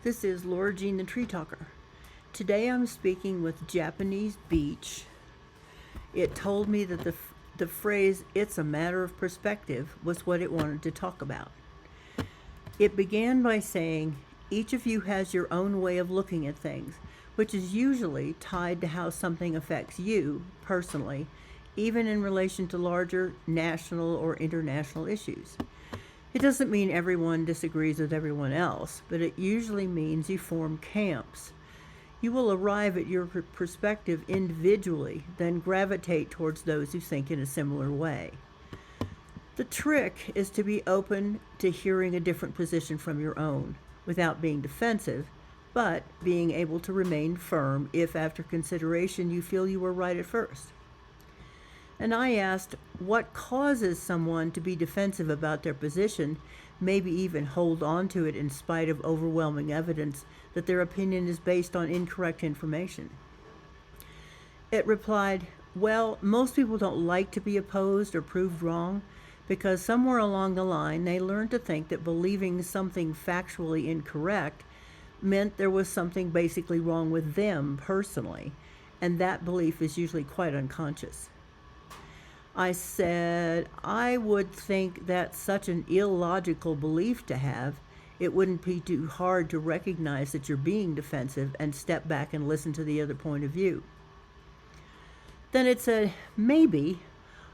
This is LauraJthe.Treetalker. Today I'm speaking with Japanese Beech. It told me that the phrase, "it's a matter of perspective," was what it wanted to talk about. It began by saying, each of you has your own way of looking at things, which is usually tied to how something affects you personally, even in relation to larger national or international issues. It doesn't mean everyone disagrees with everyone else, but it usually means you form camps. You will arrive at your perspective individually, then gravitate towards those who think in a similar way. The trick is to be open to hearing a different position from your own, without being defensive, but being able to remain firm if after consideration you feel you were right at first. And I asked, what causes someone to be defensive about their position, maybe even hold on to it in spite of overwhelming evidence that their opinion is based on incorrect information? It replied, well, most people don't like to be opposed or proved wrong because somewhere along the line they learned to think that believing something factually incorrect meant there was something basically wrong with them personally, and that belief is usually quite unconscious. I said, I would think that's such an illogical belief to have. It wouldn't be too hard to recognize that you're being defensive and step back and listen to the other point of view. Then it said, maybe,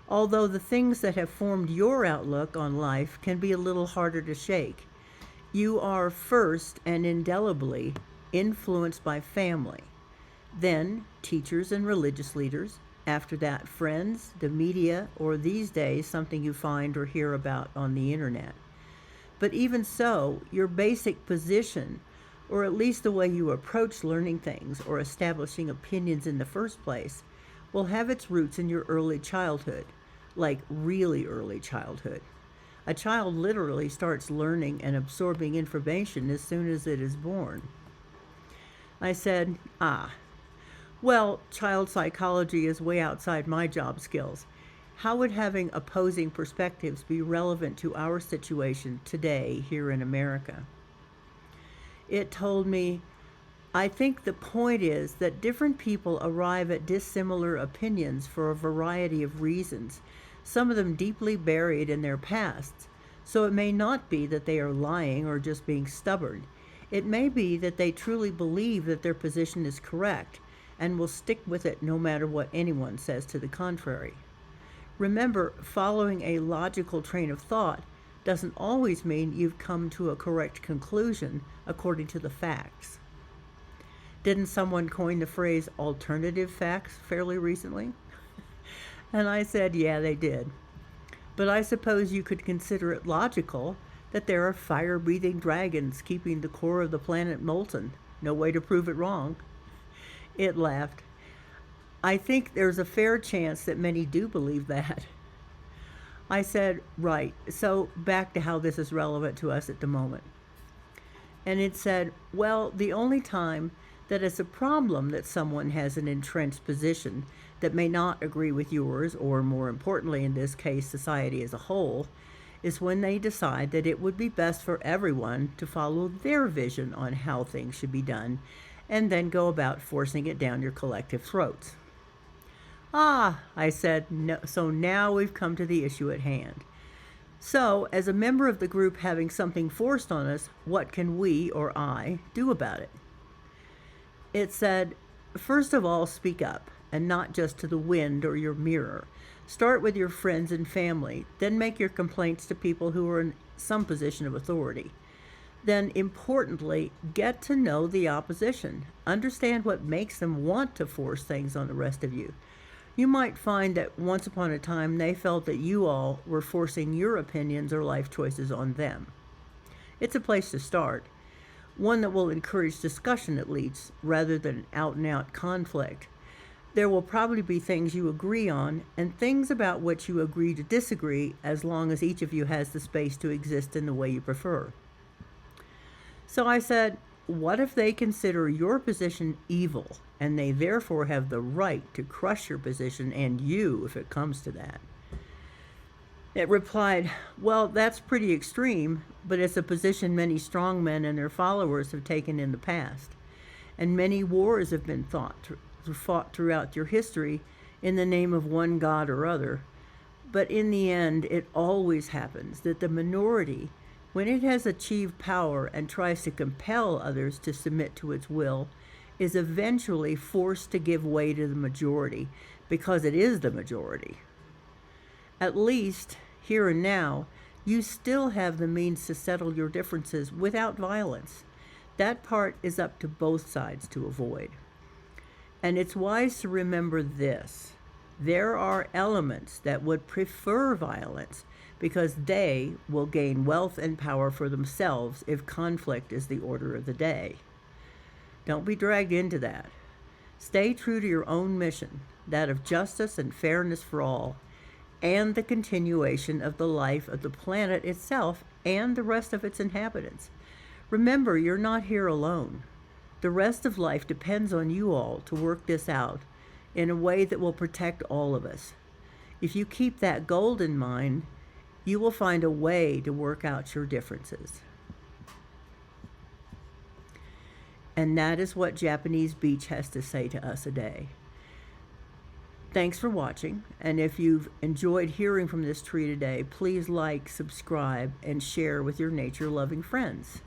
although the things that have formed your outlook on life can be a little harder to shake. You are first and indelibly influenced by family, then teachers and religious leaders, after that, friends, the media, or these days, something you find or hear about on the internet. But even so, your basic position, or at least the way you approach learning things or establishing opinions in the first place, will have its roots in your early childhood, like really early childhood. A child literally starts learning and absorbing information as soon as it is born. I said, well, child psychology is way outside my job skills. How would having opposing perspectives be relevant to our situation today here in America? It told me, I think the point is that different people arrive at dissimilar opinions for a variety of reasons, some of them deeply buried in their pasts. So it may not be that they are lying or just being stubborn. It may be that they truly believe that their position is correct and will stick with it no matter what anyone says to the contrary. Remember, following a logical train of thought doesn't always mean you've come to a correct conclusion according to the facts. Didn't someone coin the phrase alternative facts fairly recently? And I said, yeah, they did. But I suppose you could consider it logical that there are fire-breathing dragons keeping the core of the planet molten. No way to prove it wrong. It laughed. I think there's a fair chance that many do believe that. I said, right, so back to how this is relevant to us at the moment. And it said, well, the only time that it's a problem that someone has an entrenched position that may not agree with yours, or more importantly in this case, society as a whole, is when they decide that it would be best for everyone to follow their vision on how things should be done, and then go about forcing it down your collective throats. I said, no, so now we've come to the issue at hand. So, as a member of the group having something forced on us, what can we, or I, do about it? It said, first of all, speak up, and not just to the wind or your mirror. Start with your friends and family, then make your complaints to people who are in some position of authority. Then, importantly, get to know the opposition. Understand what makes them want to force things on the rest of you. You might find that once upon a time they felt that you all were forcing your opinions or life choices on them. It's a place to start, one that will encourage discussion at least, rather than out-and-out conflict. There will probably be things you agree on and things about which you agree to disagree, as long as each of you has the space to exist in the way you prefer. So I said, what if they consider your position evil, and they therefore have the right to crush your position and you if it comes to that? It replied, "Well, that's pretty extreme, but it's a position many strong men and their followers have taken in the past. And many wars have been fought throughout your history in the name of one god or other. But in the end, it always happens that the minority, when it has achieved power and tries to compel others to submit to its will, is eventually forced to give way to the majority, because it is the majority. At least, here and now, you still have the means to settle your differences without violence. That part is up to both sides to avoid. And it's wise to remember this. There are elements that would prefer violence because they will gain wealth and power for themselves if conflict is the order of the day. Don't be dragged into that. Stay true to your own mission, that of justice and fairness for all, and the continuation of the life of the planet itself and the rest of its inhabitants. Remember, you're not here alone. The rest of life depends on you all to work this out in a way that will protect all of us. If you keep that goal in mind, you will find a way to work out your differences." And that is what Japanese Beech has to say to us today. Thanks for watching, and if you've enjoyed hearing from this tree today, please like, subscribe, and share with your nature-loving friends.